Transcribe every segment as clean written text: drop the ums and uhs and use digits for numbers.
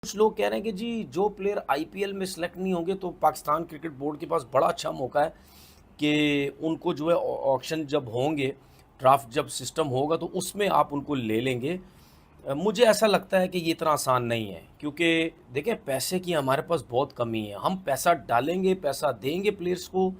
कुछ लोग कह रहे हैं कि जी जो प्लेयर आईपीएल में सेलेक्ट नहीं होंगे तो पाकिस्तान क्रिकेट बोर्ड के पास बड़ा अच्छा मौका है कि उनको जो है ऑक्शन जब होंगे, ड्राफ्ट जब सिस्टम होगा तो उसमें आप उनको ले लेंगे। मुझे ऐसा लगता है कि ये इतना आसान नहीं है, क्योंकि देखें पैसे की हमारे पास बहुत कमी है। हम पैसा डालेंगे, पैसा देंगे प्लेयर्स को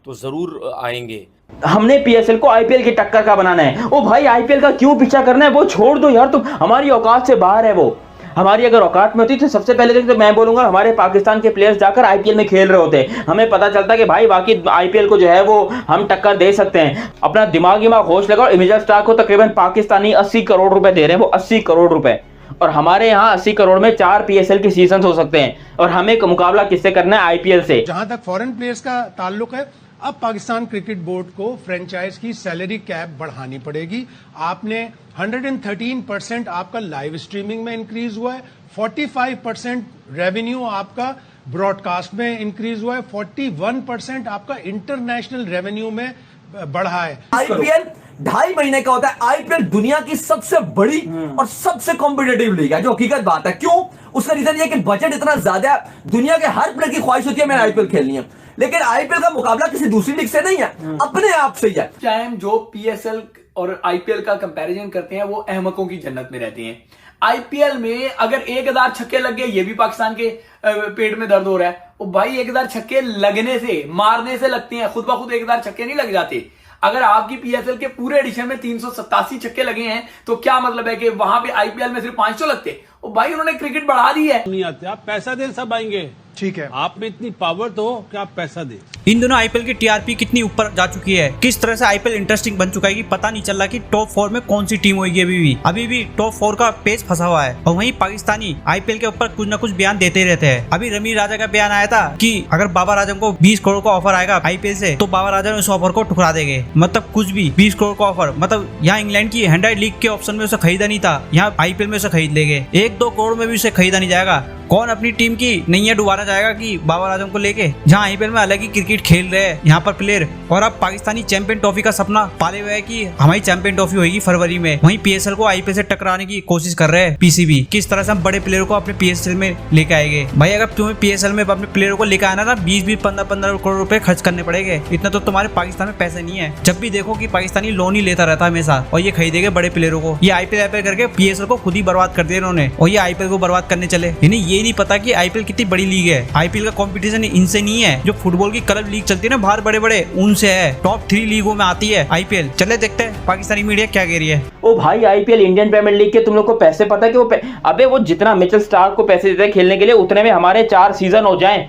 तो ज़रूर आएंगे। हमने पीएसएल को आईपीएल की टक्कर का बनाना है। ओ भाई, आईपीएल का क्यों पीछा करना है, वो छोड़ दो यार, तुम हमारी औकात से बाहर है वो। हमारी अगर औकात में होती तो सबसे पहले तो मैं बोलूंगा हमारे पाकिस्तान के प्लेयर्स जाकर आईपीएल में खेल रहे होते, हमें पता चलता कि भाई बाकी आईपीएल को जो है वो हम टक्कर दे सकते हैं। अपना दिमाग होश लगाओ, इमेजल स्टार को तकरीबन पाकिस्तानी 80 करोड़ रुपए दे रहे हैं, वो 80 करोड़ रुपए, और हमारे यहाँ 80 करोड़ में 4 पीएसएल के सीजन हो सकते हैं, और हमें मुकाबला किससे करना है? आईपीएल से। जहां तक फॉरेन प्लेयर्स का ताल्लुक है, अब पाकिस्तान क्रिकेट बोर्ड को फ्रेंचाइज की सैलरी कैप बढ़ानी पड़ेगी। आपने 113% आपका लाइव स्ट्रीमिंग में इंक्रीज हुआ है, 45% रेवेन्यू आपका ब्रॉडकास्ट में इंक्रीज हुआ है, 41% आपका इंटरनेशनल रेवेन्यू में बढ़ा है। आईपीएल 2.5 महीने का होता है। आईपीएल दुनिया की सबसे बड़ी और सबसे कॉम्पिटेटिव लीग है, जो हकीकत बात है। क्यों? उसका रीजन ये है कि बजट इतना ज्यादा है, दुनिया के हर प्लेयर की ख्वाहिश होती है मैंने आईपीएल खेलनी है, लेकिन आईपीएल का मुकाबला किसी दूसरी लीग से नहीं है, अपने आप से ही है। चाहे हम जो पीएसएल और आईपीएल का कंपैरिजन करते हैं वो अहमकों की जन्नत में रहते हैं। आईपीएल में अगर 1000 छक्के लग गए, ये भी पाकिस्तान के पेट में दर्द हो रहा है। वो भाई 1000 छक्के लगने से, मारने से लगते हैं, खुद ब खुद 1000 छक्के नहीं लग जाते। अगर आपकी पीएसएल के पूरे एडिशन में 387 छक्के लगे हैं तो क्या मतलब है कि वहां पे आईपीएल में सिर्फ 500 लगते? वो भाई उन्होंने क्रिकेट बढ़ा दी है। नहीं आते, आप पैसा दें सब आएंगे। ठीक है, आप में इतनी पावर तो हो कि आप पैसा दें। इन दोनों आईपीएल की टीआरपी कितनी ऊपर जा चुकी है, किस तरह से आईपीएल इंटरेस्टिंग बन चुका है कि पता नहीं चल रहा कि टॉप 4 में कौन सी टीम होगी। अभी भी टॉप 4 का पेज फंसा हुआ है, और वहीं पाकिस्तानी आईपीएल के ऊपर कुछ न कुछ बयान देते रहते हैं। अभी रमी राजा का बयान आया था कि अगर बाबर आजम को 20 करोड़ का ऑफर आएगा आईपीएल से तो बाबर आजम उस ऑफर को ठुकरा देंगे। मतलब कुछ भी 20 करोड़ का ऑफर, मतलब यहाँ इंग्लैंड की 100 लीग के ऑप्शन में उसे खरीदा नहीं था, यहाँ आईपीएल में उसे खरीद लेंगे। 1-2 करोड़ में भी उसे खरीदा नहीं जाएगा। कौन अपनी टीम की नैया डुबाना चाहेगा कि बाबर आजम को लेके, जहां आईपीएल में अलग ही क्रिकेट खेल रहे हैं यहाँ पर प्लेयर। और अब पाकिस्तानी चैंपियन ट्रॉफी का सपना पाले हुए है कि हमारी चैंपियन ट्रॉफी होगी फरवरी में, वहीं पीएसएल को आईपीएल से टकराने की कोशिश कर रहे हैं पीसीबी। किस तरह से हम बड़े प्लेयर को अपने पीएसएल में लेके आएंगे? भाई अगर तुम्हें पीएसएल में अपने प्लेयर को लेकर आना ना 20-20, 15-15 करोड़ रुपए खर्च करने पड़ेंगे। इतना तो तुम्हारे पाकिस्तान में पैसे नहीं है। जब भी देखो कि पाकिस्तानी लोन ही लेता रहता है हमेशा, और ये खरीदेंगे बड़े प्लेयरों को। ये आईपीएल करके पीएसएल को खुद ही बर्बाद कर दिया इन्होंने, और ये आईपीएल को बर्बाद करने चले। इन्हें ये नहीं पता कि आईपीएल कितनी बड़ी लीग है। आईपीएल का कंपटीशन इनसे नहीं है, जो फुटबॉल की क्लब लीग चलती है ना बाहर बड़े बड़े, उनसे है। टॉप 3 लीगों में आती है आईपीएल। चले देखते हैं पाकिस्तानी मीडिया क्या कह रही है। ओ भाई, आईपीएल इंडियन प्रीमियर लीग के तुम लोग को पैसे पता है कि वो अबे वो जितना मिचेल स्टार्क को पैसे देते हैं खेलने के लिए, उतने में हमारे 4 सीजन हो जाएं।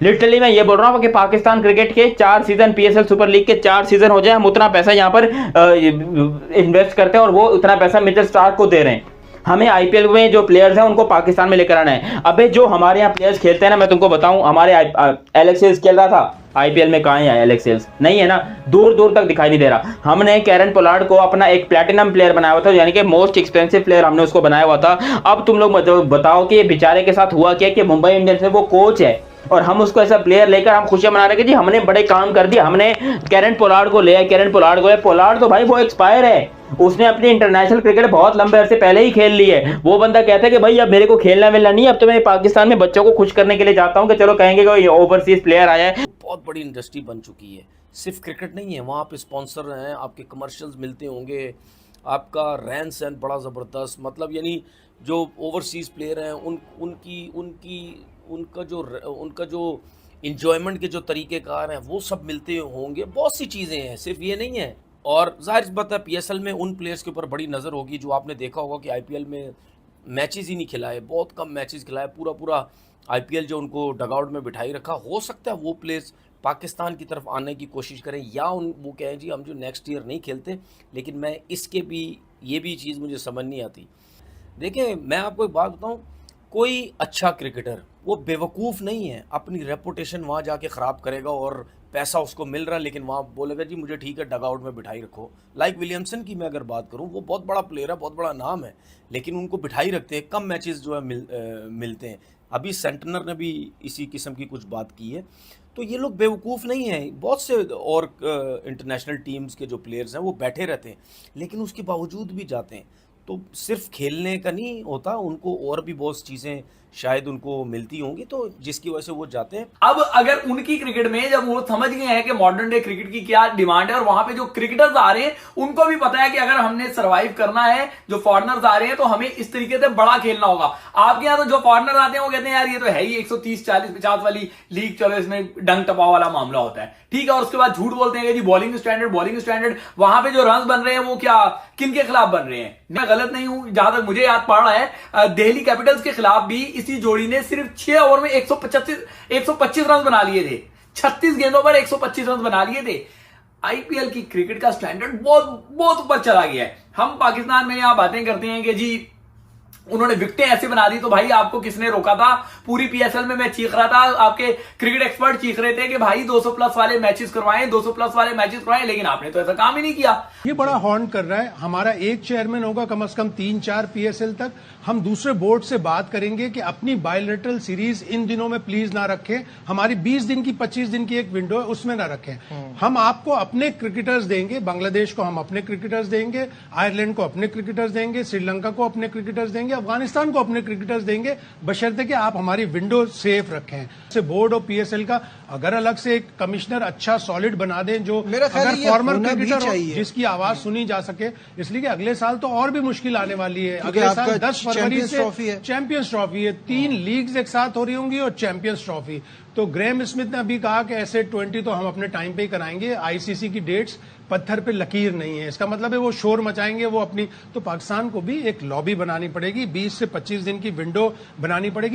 लिटरली मैं ये बोल रहा हूँ कि पाकिस्तान क्रिकेट के 4 सीजन, पीएसएल सुपर लीग के 4 सीजन हो जाए, हम उतना पैसा यहाँ पर इन्वेस्ट करते हैं और वो उतना पैसा मिचेल स्टार्क को दे रहे हैं। हमें आईपीएल में जो प्लेयर्स हैं उनको पाकिस्तान में लेकर आना है। अबे जो हमारे यहाँ प्लेयर्स खेलते हैं ना, मैं तुमको बताऊं, हमारे एलेक्स हेल्स खेल रहा था आईपीएल में, कहाँ है एलेक्स हेल्स? नहीं है ना, दूर दूर तक दिखाई नहीं दे रहा। हमने कैरन पोलार्ड को अपना एक प्लैटिनम प्लेयर बनाया हुआ था, यानी कि मोस्ट एक्सपेंसिव प्लेयर हमने उसको बनाया हुआ था। अब तुम लोग बताओ कि बेचारे के साथ हुआ क्या कि मुंबई इंडियंस में वो कोच है और हम उसको ऐसा प्लेयर लेकर हम खुशियां मना रहे हैं कि जी हमने बड़े काम कर दिए, हमने कैरन पोलार्ड को लिया। कैरन पोलार्ड को, पोलार्ड तो भाई वो एक्सपायर है, उसने अपनी इंटरनेशनल क्रिकेट बहुत लंबे अरसे पहले ही खेल ली है। वो बंदा कहता है कि भाई अब मेरे को खेलना मिलना नहीं, अब तो मैं पाकिस्तान में बच्चों को खुश करने के लिए जाता हूं कि चलो कहेंगे कि ओवरसीज प्लेयर आया है। बहुत बड़ी इंडस्ट्री बन चुकी है, सिर्फ क्रिकेट नहीं है, वहाँ पे स्पॉन्सर हैं, आपके कमर्शियल्स मिलते होंगे, आपका रहन सहन बड़ा ज़बरदस्त। मतलब यानी जो ओवरसीज़ प्लेयर हैं उनका जो इंजॉयमेंट के जो तरीक़ेकार हैं वो सब मिलते होंगे। बहुत सी चीज़ें हैं, सिर्फ ये नहीं है। और ज़ाहिर सी बात है पीएसएल में उन प्लेयर्स के ऊपर बड़ी नज़र होगी जो आपने देखा होगा कि आईपीएल में मैचेस ही नहीं खिलाए, बहुत कम मैचेस खिलाए, पूरा आईपीएल जो उनको डगआउट में बिठाई रखा। हो सकता है वो प्लेयर्स पाकिस्तान की तरफ आने की कोशिश करें, या वो कहें जी हम जो नेक्स्ट ईयर नहीं खेलते, लेकिन मैं इसके भी ये भी चीज़ मुझे समझ नहीं आती। देखिए मैं आपको एक बात बताऊं, कोई अच्छा क्रिकेटर वो बेवकूफ़ नहीं है, अपनी रेपुटेशन वहाँ जाके ख़राब करेगा और पैसा उसको मिल रहा है लेकिन वहाँ बोलेगा जी मुझे ठीक है डगआउट में बिठाई रखो। लाइक विलियमसन की मैं अगर बात करूँ, वो बहुत बड़ा प्लेयर है, बहुत बड़ा नाम है, लेकिन उनको बिठाई रखते हैं, कम मैचेस जो है मिलते हैं। अभी सेंटनर ने भी इसी किस्म की कुछ बात की है। तो ये लोग बेवकूफ़ नहीं हैं, बहुत से और इंटरनेशनल टीम्स के जो प्लेयर्स हैं वो बैठे रहते हैं लेकिन उसके बावजूद भी जाते हैं। तो सिर्फ खेलने का नहीं होता, उनको और भी बहुत चीज़ें शायद उनको मिलती होंगी, तो जिसकी वजह से वो जाते हैं। अब अगर उनकी क्रिकेट में जब वो समझ गए हैं कि मॉडर्न डे क्रिकेट की क्या डिमांड है और वहां पे जो क्रिकेटर्स आ रहे हैं उनको भी पता है कि अगर हमने सरवाइव करना है, जो फॉरेनर्स आ रहे हैं तो हमें इस तरीके से बड़ा खेलना होगा। आपके यहाँ तो जो फॉरेनर आते हैं वो कहते हैं यार ये तो है ही 130 40 50 वाली लीग, चलो इसमें डंग टपा वाला मामला होता है, ठीक है। और उसके बाद झूठ बोलते हैं कि जी बॉलिंग स्टैंडर्ड, वहां पे जो रन बन रहे हैं वो क्या किन के खिलाफ बन रहे हैं। मैं गलत नहीं हूं, जहां तक मुझे याद पड़ रहा है दिल्ली कैपिटल्स के खिलाफ भी इसी जोड़ी ने सिर्फ 6 ओवर में 125 रन बना लिए थे। 36 गेंदों पर 125 रन बना लिए थे। आईपीएल की क्रिकेट का स्टैंडर्ड बहुत बहुत ऊपर चला गया है। हम पाकिस्तान में यहां बातें करते हैं कि जी उन्होंने विकेटें ऐसे बना दी, तो भाई आपको किसने रोका था? पूरी पीएसएल में मैं चीख रहा था, आपके क्रिकेट एक्सपर्ट चीख रहे थे कि भाई 200 प्लस वाले मैचेस करवाएं, 200 प्लस वाले मैचेस करवाएं, लेकिन आपने तो ऐसा काम ही नहीं किया। ये बड़ा हॉर्न कर रहा है। हमारा एक चेयरमैन होगा कम से कम 3-4 पीएसएल तक। हम दूसरे बोर्ड से बात करेंगे कि अपनी बायलैटरल सीरीज इन दिनों में प्लीज ना रखें। हमारी 20 दिन की 25 दिन की एक विंडो है, उसमें ना रखें। हम आपको अपने क्रिकेटर्स देंगे, बांग्लादेश को हम अपने क्रिकेटर्स देंगे, आयरलैंड को अपने क्रिकेटर्स देंगे, श्रीलंका को अपने क्रिकेटर्स देंगे, अफगानिस्तान को अपने क्रिकेटर्स देंगे, बशर्ते कि आप हमारी विंडो सेफ रखें। से बोर्ड और पीएसएल का अगर अलग से एक कमिश्नर अच्छा सॉलिड बना दें, जो अगर फॉर्मर क्रिकेटर हो जिसकी आवाज सुनी जा सके, इसलिए कि अगले साल तो और भी मुश्किल आने वाली है। अगले साल 10 फरवरी से चैंपियंस ट्रॉफी है, 3 लीग्स एक साथ हो रही होंगी और चैंपियंस ट्रॉफी। तो ग्रेम स्मिथ ने अभी कहा कि ऐसे 20 तो हम अपने टाइम पे ही कराएंगे। आईसीसी की डेट्स पत्थर पे लकीर नहीं है, इसका मतलब है वो शोर मचाएंगे वो अपनी। तो पाकिस्तान को भी एक लॉबी बनानी पड़ेगी, 20 से 25 दिन की विंडो बनानी पड़ेगी।